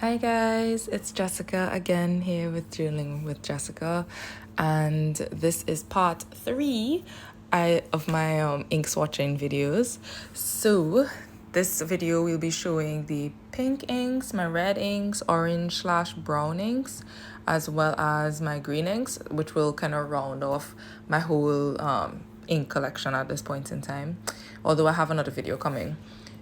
Hi guys, it's Jessica again here with Journaling with Jessica, and this is part 3 of my ink swatching videos. So, this video will be showing the pink inks, my red inks, orange/brown inks, as well as my green inks, which will kind of round off my whole ink collection at this point in time. Although I have another video coming.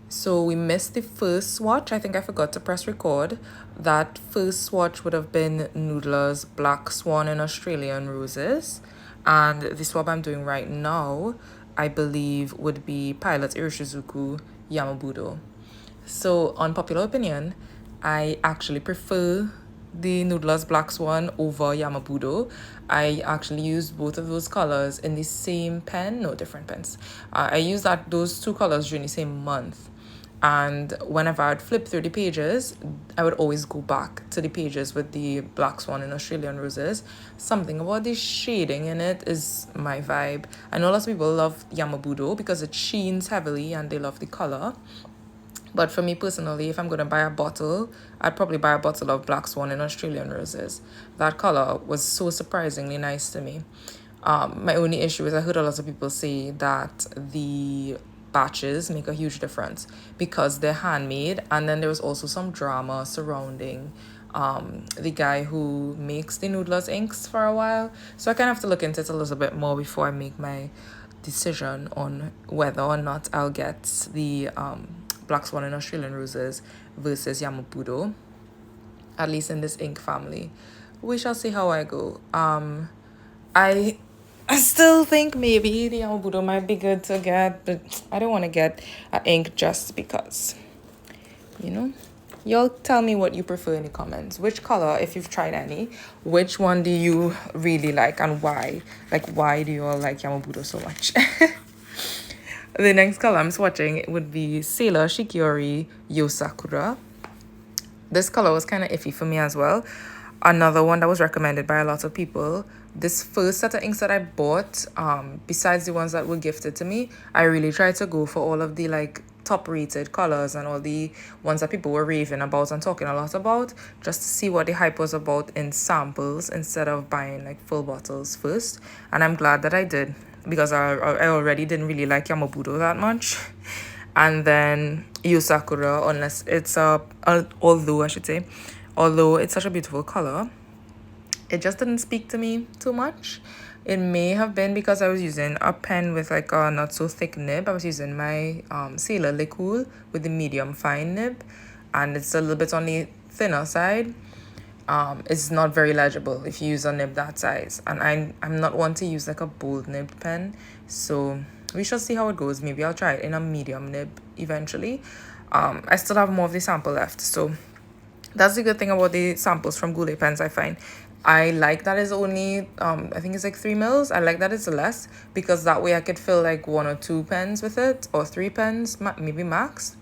So we missed the first swatch. I think I forgot to press record. That first swatch would have been Noodler's Black Swan and Australian Roses. And the swab I'm doing right now, I believe, would be Pilot Irishizuku Yamabudo. So, unpopular opinion, I actually prefer the Noodler's Black Swan over Yamabudo. I actually used both of those colors in the same pen, no different pens. I used those two colors during the same month. And whenever I'd flip through the pages, I would always go back to the pages with the Black Swan and Australian Roses. Something about the shading in it is my vibe. I know lots of people love Yamabudo because it sheens heavily and they love the color. But for me personally, if I'm going to buy a bottle, I'd probably buy a bottle of Black Swan and Australian Roses. That color was so surprisingly nice to me. My only issue is I heard a lot of people say that the batches make a huge difference because they're handmade, and then there was also some drama surrounding the guy who makes the Noodler's inks for a while. So I kind of have to look into it a little bit more before I make my decision on whether or not I'll get the Black Swan and Australian Roses versus Yamabudo, at least in this ink family. We shall see how I go. I still think maybe the Yamabudo might be good to get, but I don't want to get an ink just because, you know? Y'all tell me what you prefer in the comments. Which color, if you've tried any, which one do you really like and why? Like, why do you all like Yamabudo so much? The next color I'm swatching would be Sailor Shikiori Yosakura. This color was kind of iffy for me as well. Another one that was recommended by a lot of people. This first set of inks that I bought, besides the ones that were gifted to me, I really tried to go for all of the top rated colors and all the ones that people were raving about and talking a lot about, just to see what the hype was about in samples instead of buying full bottles first. And I'm glad that I did, because I already didn't really like Yamabudo that much. And then Yosakura, unless it's although it's such a beautiful color, it just didn't speak to me too much. It may have been because I was using a pen with a not so thick nib. I was using my Sailor Licool with the medium fine nib, and it's a little bit on the thinner side. It's not very legible if you use a nib that size, and I'm not one to use a bold nibbed pen, so we shall see how it goes. Maybe I'll try it in a medium nib eventually. I still have more of the sample left, so that's the good thing about the samples from goulet pens. I find I like that it's only I think it's 3 mils. I like that it's less, because that way I could fill 1 or 2 pens with it, or 3 pens maybe max,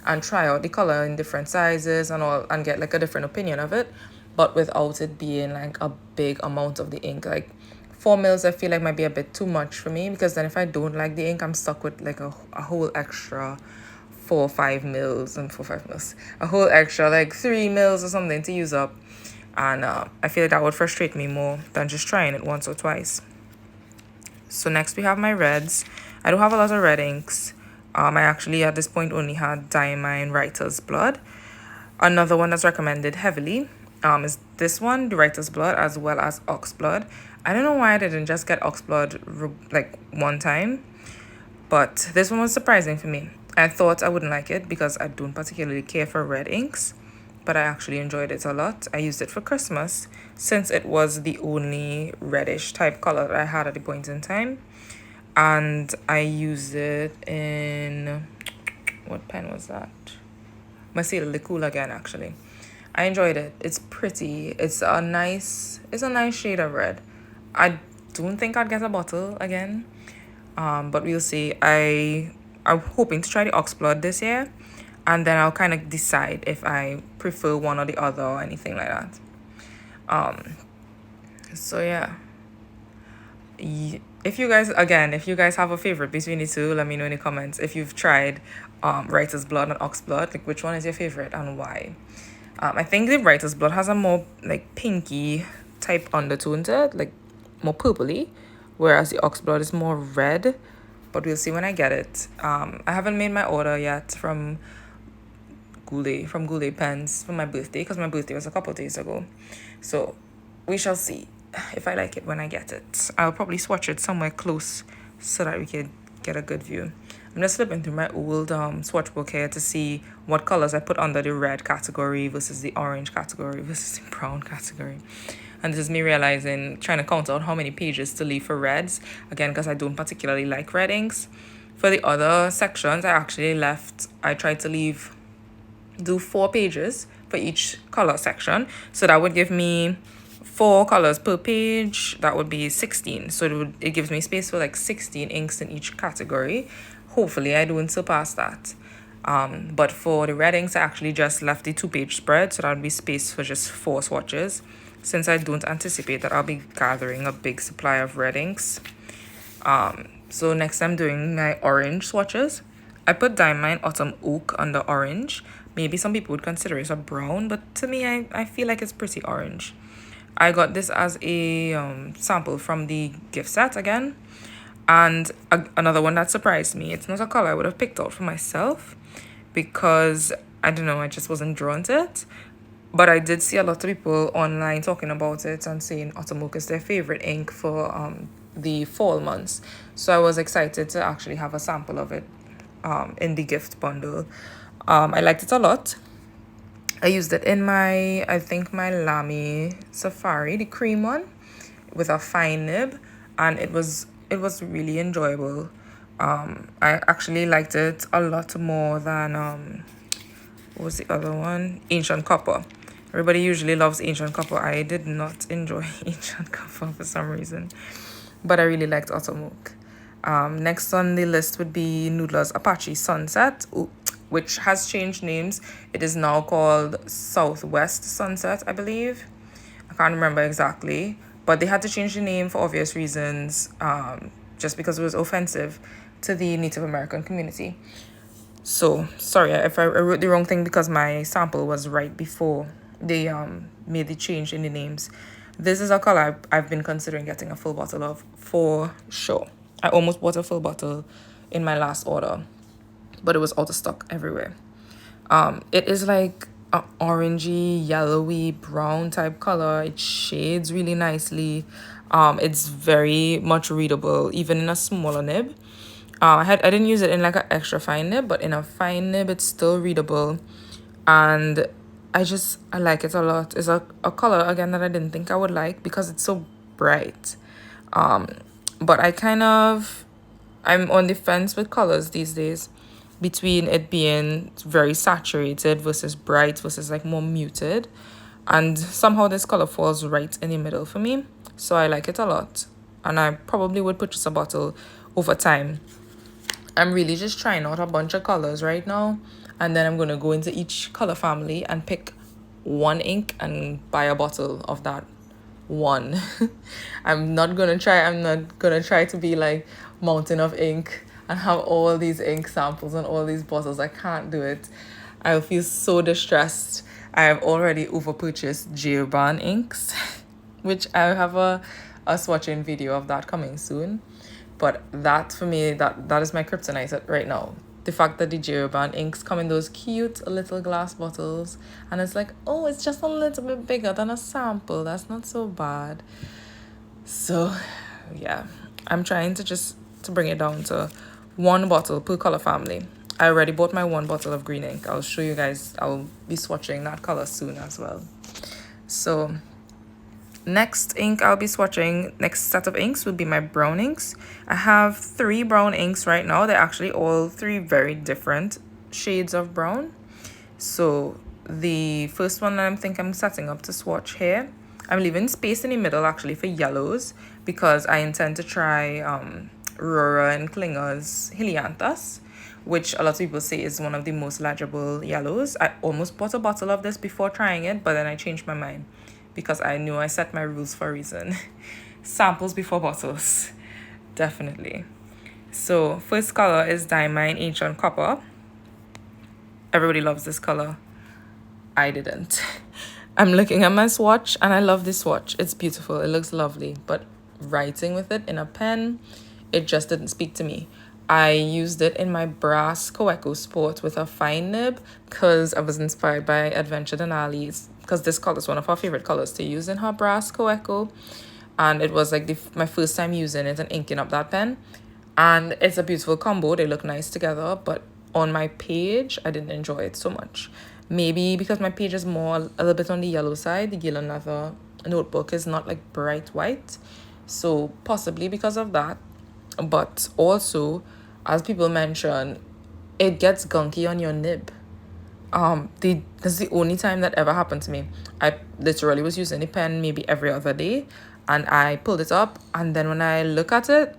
and try out the color in different sizes and all, and get a different opinion of it, but without it being a big amount of the ink. 4 mils I feel might be a bit too much for me, because then if I don't like the ink, I'm stuck with a whole extra 4 or 5 mils, and 4 or 5 mils, a whole extra 3 mils or something to use up. And I feel that would frustrate me more than just trying it once or twice. So next we have my reds. I don't have a lot of red inks. I actually at this point only had Diamine Writer's Blood. Another one that's recommended heavily is this one, the Writer's Blood, as well as Ox Blood. I don't know why I didn't just get Ox Blood one time, but this one was surprising for me. I thought I wouldn't like it because I don't particularly care for red inks, but I actually enjoyed it a lot. I used it for Christmas since it was the only reddish type color that I had at the point in time. And I used it in, what pen was that? My Sailor Licool again, actually. I enjoyed it. It's pretty. It's a nice shade of red. I don't think I'd get a bottle again, but we'll see. I'm hoping to try the Ox Blood this year, and then I'll kind of decide if I prefer one or the other or anything like that. So yeah. If you guys have a favorite between the two, let me know in the comments. If you've tried Writer's Blood and Ox Blood, which one is your favorite and why? I think the writer's blood has a more like pinky type undertone to it, like more purpley, whereas the ox blood is more red. But we'll see when I get it. I haven't made my order yet from goulet pens for my birthday, because my birthday was a couple of days ago. So we shall see if I like it when I get it. I'll probably swatch it somewhere close so that we can get a good view. I'm just flipping through my old swatch book here to see what colors I put under the red category versus the orange category versus the brown category. And this is me realizing, trying to count out how many pages to leave for reds. Again, because I don't particularly like red inks. For the other sections, I tried to do 4 pages for each color section. So that would give me 4 colors per page. That would be 16. So it gives me space for like 16 inks in each category. Hopefully I don't surpass that. But for the red inks, I actually just left the 2-page spread, so that would be space for just 4 swatches, since I don't anticipate that I'll be gathering a big supply of red inks. So next I'm doing my orange swatches. I put Diamine Autumn Oak under orange. Maybe some people would consider it a brown, but to me, I feel like it's pretty orange. I got this as a sample from the gift set again. And another one that surprised me. It's not a color I would have picked out for myself because, I don't know, I just wasn't drawn to it. But I did see a lot of people online talking about it and saying Autumn Oak is their favorite ink for the fall months. So I was excited to actually have a sample of it in the gift bundle. I liked it a lot. I used it in I think my Lamy Safari, the cream one, with a fine nib, and it was really enjoyable. I actually liked it a lot more than what was the other one? Ancient Copper. Everybody usually loves Ancient Copper. I did not enjoy Ancient Copper for some reason, but I really liked Autumn Oak. Next on the list would be Noodler's Apache Sunset, which has changed names. It is now called Southwest Sunset, I believe. I can't remember exactly, but they had to change the name for obvious reasons, just because it was offensive to the Native American community. So, sorry if I wrote the wrong thing, because my sample was right before they made the change in the names. This is a color I've been considering getting a full bottle of for sure. I almost bought a full bottle in my last order, but it was out of stock everywhere. It is like an orangey, yellowy, brown type color. It shades really nicely. It's very much readable, even in a smaller nib. I didn't use it in like an extra fine nib, but in a fine nib, it's still readable, and I like it a lot. It's a color again that I didn't think I would like because it's so bright. But I'm on the fence with colors these days, between it being very saturated versus bright versus like more muted, and somehow this color falls right in the middle for me. So I like it a lot, and I probably would purchase a bottle over time. I'm really just trying out a bunch of colors right now, and then I'm going to go into each color family and pick one ink and buy a bottle of that one. I'm not going to try to be like Mountain of Ink and have all these ink samples and all these bottles. I can't do it. I feel so distressed. I have already over purchased J-Ban inks, which I have a swatching video of that coming soon. But that, for me, that is my kryptonite right now. The fact that the J-Ban inks come in those cute little glass bottles, and it's like, oh, it's just a little bit bigger than a sample. That's not so bad. So, yeah, I'm trying to bring it down to one bottle per color family. I already bought my 1 bottle of green ink. I'll show you guys. I'll be swatching that color soon as well. So, next set of inks would be my brown inks. I have 3 brown inks right now. They're actually all 3 very different shades of brown. So the first one that I'm setting up to swatch here, I'm leaving space in the middle actually for yellows, because I intend to try Rora and Klinger's Helianthus, which a lot of people say is one of the most legible yellows. I almost bought a bottle of this before trying it, but then I changed my mind, because I knew I set my rules for a reason. Samples before bottles, definitely. So first color is Diamine Ancient Copper. Everybody loves this color. I didn't. I'm looking at my swatch and I love this swatch. It's beautiful. It looks lovely. But writing with it in a pen, it just didn't speak to me. I used it in my brass Coeco Sport with a fine nib because I was inspired by Adventure Denali's, because this color is one of her favorite colors to use in her brass Coeco. And it was like my first time using it and inking up that pen. And it's a beautiful combo. They look nice together, but on my page, I didn't enjoy it so much. Maybe because my page is more a little bit on the yellow side. The Galen leather notebook is not like bright white. So possibly because of that. But also, as people mention, it gets gunky on your nib. This is the only time that ever happened to me. I literally was using the pen maybe every other day, and I pulled it up, and then when I looked at it,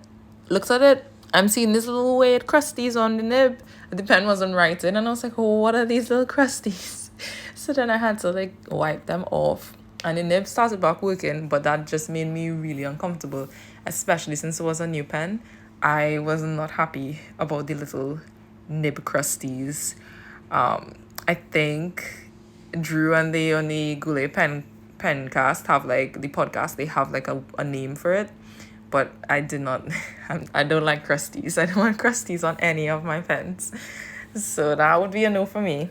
I'm seeing these little weird crusties on the nib. The pen wasn't writing, and I was like, oh, what are these little crusties? So then I had to like wipe them off, and the nib started back working, but that just made me really uncomfortable, especially since it was a new pen. I was not happy about the little nib crusties. I think Drew and they on the Goulet pencast have like the podcast, they have like a name for it. But I did not I don't like crusties. I don't want crusties on any of my pens. So that would be a no for me.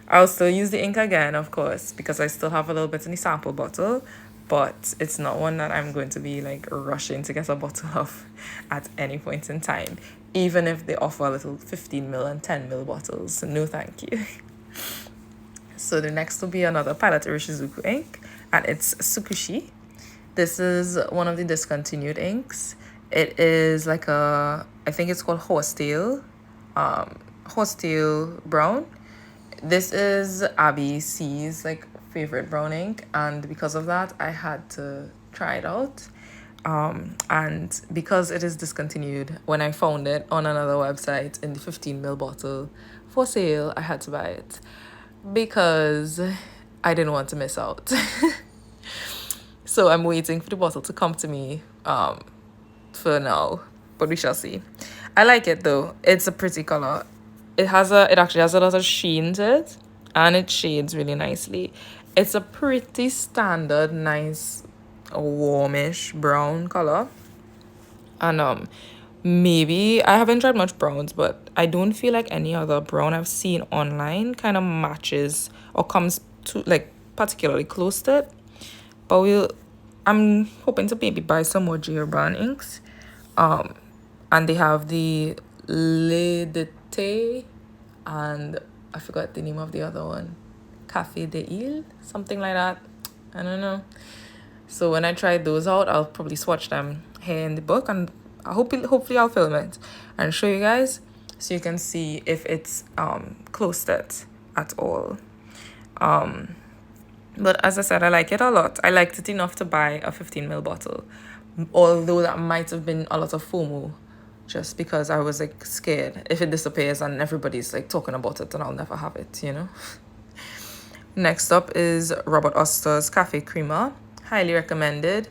I'll still use the ink again, of course, because I still have a little bit in the sample bottle, but it's not one that I'm going to be like rushing to get a bottle of at any point in time, even if they offer a little 15ml and 10ml bottles. No, thank you. So the next will be another Pilot Irishizuku ink, and it's Tsukushi. This is one of the discontinued inks. It is like I think it's called Horsetail brown. This is Abby C's like favorite brown ink, and because of that, I had to try it out. And because it is discontinued, when I found it on another website in the 15ml bottle for sale, I had to buy it because I didn't want to miss out. So I'm waiting for the bottle to come to me for now, but we shall see. I like it though. It's a pretty color. It actually has a lot of sheen to it, and it shades really nicely. It's a pretty standard, nice, warmish brown color. And maybe I haven't tried much browns, but I don't feel like any other brown I've seen online kind of matches or comes to like particularly close to it. But I'm hoping to maybe buy some more Geo Brown inks. And they have the Lidete and I forgot the name of the other one. Cafe de Ile, something like that. I don't know. So when I try those out, I'll probably swatch them here in the book, and hopefully I'll film it and show you guys so you can see if it's close to it at all. But as I said, I like it a lot. I liked it enough to buy a 15ml bottle, although that might have been a lot of FOMO, just because I was like scared if it disappears and everybody's like talking about it and I'll never have it, you know. Next up is Robert Oster's Cafe Creamer. Highly recommended.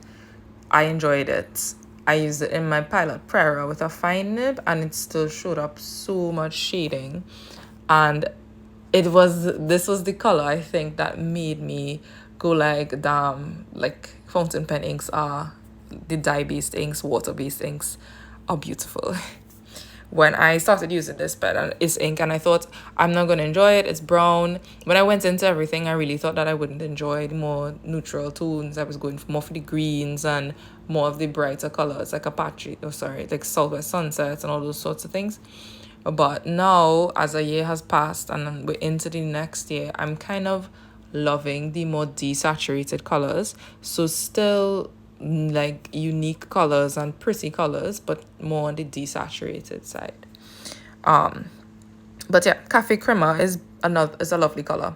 I enjoyed it. I used it in my Pilot Prera with a fine nib, and it still showed up so much shading. And this was the color I think that made me go like, damn, like fountain pen inks are, the dye-based inks, water-based inks are beautiful. When I started using this pen, it's ink, and I thought, I'm not going to enjoy it, it's brown. When I went into everything, I really thought that I wouldn't enjoy the more neutral tones. I was going more for the greens and more of the brighter colors, like like Southwest Sunsets and all those sorts of things. But now, as a year has passed and we're into the next year, I'm kind of loving the more desaturated colors. So still like unique colors and pretty colors, but more on the desaturated side. But yeah, Cafe Crema is a lovely color.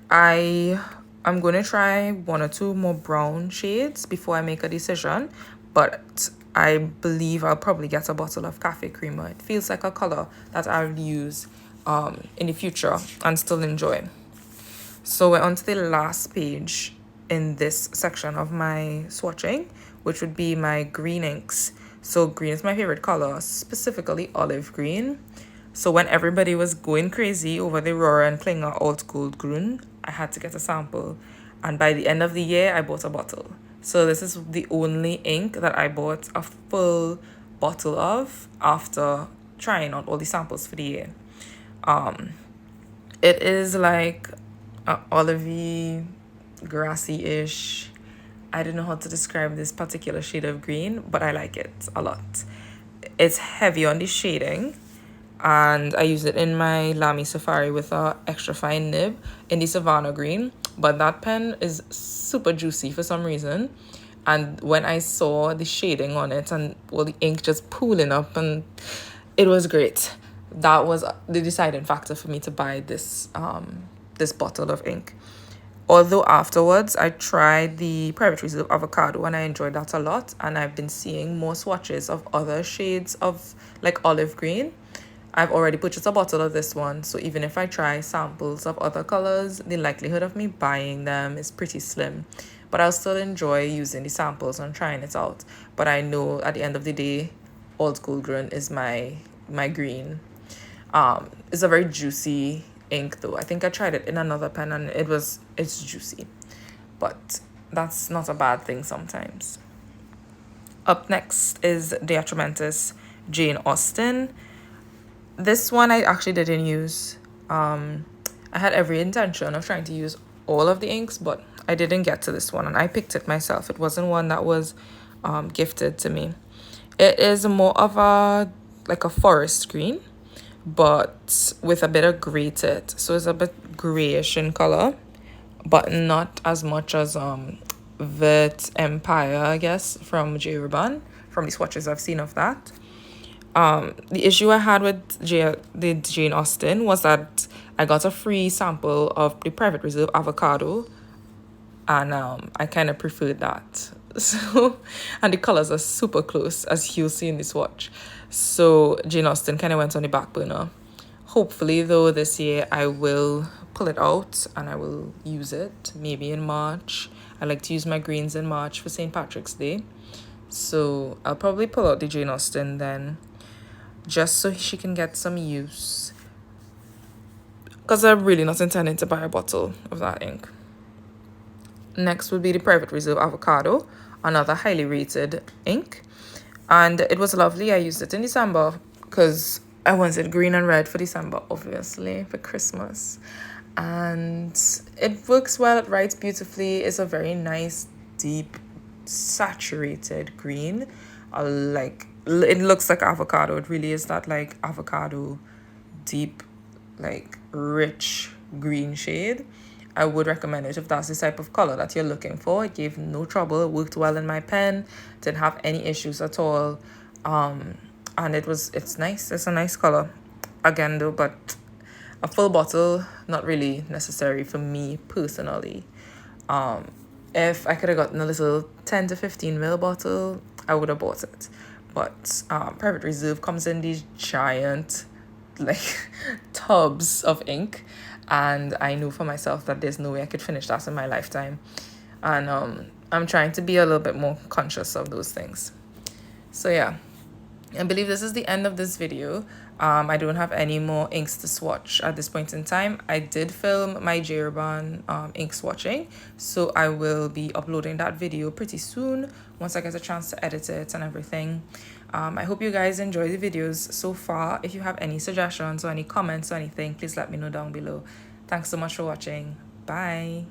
I'm going to try one or two more brown shades before I make a decision, but I believe I'll probably get a bottle of Cafe Crema. It feels like a color that I'll use in the future and still enjoy. So we're on to the last page in this section of my swatching, which would be my green inks. So green is my favorite color, specifically olive green. So when everybody was going crazy over the Rohrer and Klinger Alt Gold I had to get a sample. And by the end of the year, I bought a bottle. So this is the only ink that I bought a full bottle of after trying out all the samples for the year. It is like olivey, grassy-ish. I don't know how to describe this particular shade of green, but I like it a lot. It's heavy on the shading, and I use it in my Lamy Safari with a extra fine nib in the Savannah green. But that pen is super juicy for some reason. And when I saw the shading on it and all the ink just pooling up, and it was great. That was the deciding factor for me to buy this bottle of ink. Although afterwards I tried the Private Reserve Avocado and I enjoyed that a lot, and I've been seeing more swatches of other shades of like olive green. I've already purchased a bottle of this one, so even if I try samples of other colors, the likelihood of me buying them is pretty slim. But I'll still enjoy using the samples and trying it out. But I know at the end of the day, Old School Green is my green. It's a very juicy ink though. I think I tried it in another pen and it's juicy. But that's not a bad thing sometimes. Up next is the Atramentis Jane Austen. This one I actually didn't use. I had every intention of trying to use all of the inks, but I didn't get to this one and I picked it myself. It wasn't one that was gifted to me. It is more of a forest green, but with a bit of gray to it. So it's a bit grayish in color, but not as much as Vert Empire, I guess, from J. Urban, from the swatches I've seen of that. The issue I had with the Jane Austen was that I got a free sample of the Private Reserve Avocado, and I kind of preferred that. So, and the colors are super close, as you'll see in this swatch. So Jane Austen kind of went on the back burner. Hopefully, though, this year I will pull it out and I will use it, maybe in March. I like to use my greens in March for St. Patrick's Day. So I'll probably pull out the Jane Austen then, just so she can get some use. Because I'm really not intending to buy a bottle of that ink. Next would be the Private Reserve Avocado, another highly rated ink. And it was lovely. I used it in December because I wanted green and red for December, obviously, for Christmas. And it works well. It writes beautifully. It's a very nice, deep, saturated green. It looks like avocado. It really is that like avocado, deep, like rich green shade. I would recommend it if that's the type of color that you're looking for. It gave no trouble. It worked well in my pen. Didn't have any issues at all. And it's nice. It's a nice color. Again though, but a full bottle, not really necessary for me personally. If I could have gotten a little 10 to 15 ml bottle, I would have bought it. But Private Reserve comes in these giant like tubs of ink, and I knew for myself that there's no way I could finish that in my lifetime. And I'm trying to be a little bit more conscious of those things. So yeah, I believe this is the end of this video. I don't have any more inks to swatch at this point in time. I did film my J. Urban ink swatching, so I will be uploading that video pretty soon once I get a chance to edit it and everything. I hope you guys enjoy the videos so far. If you have any suggestions or any comments or anything, please let me know down below. Thanks so much for watching. Bye.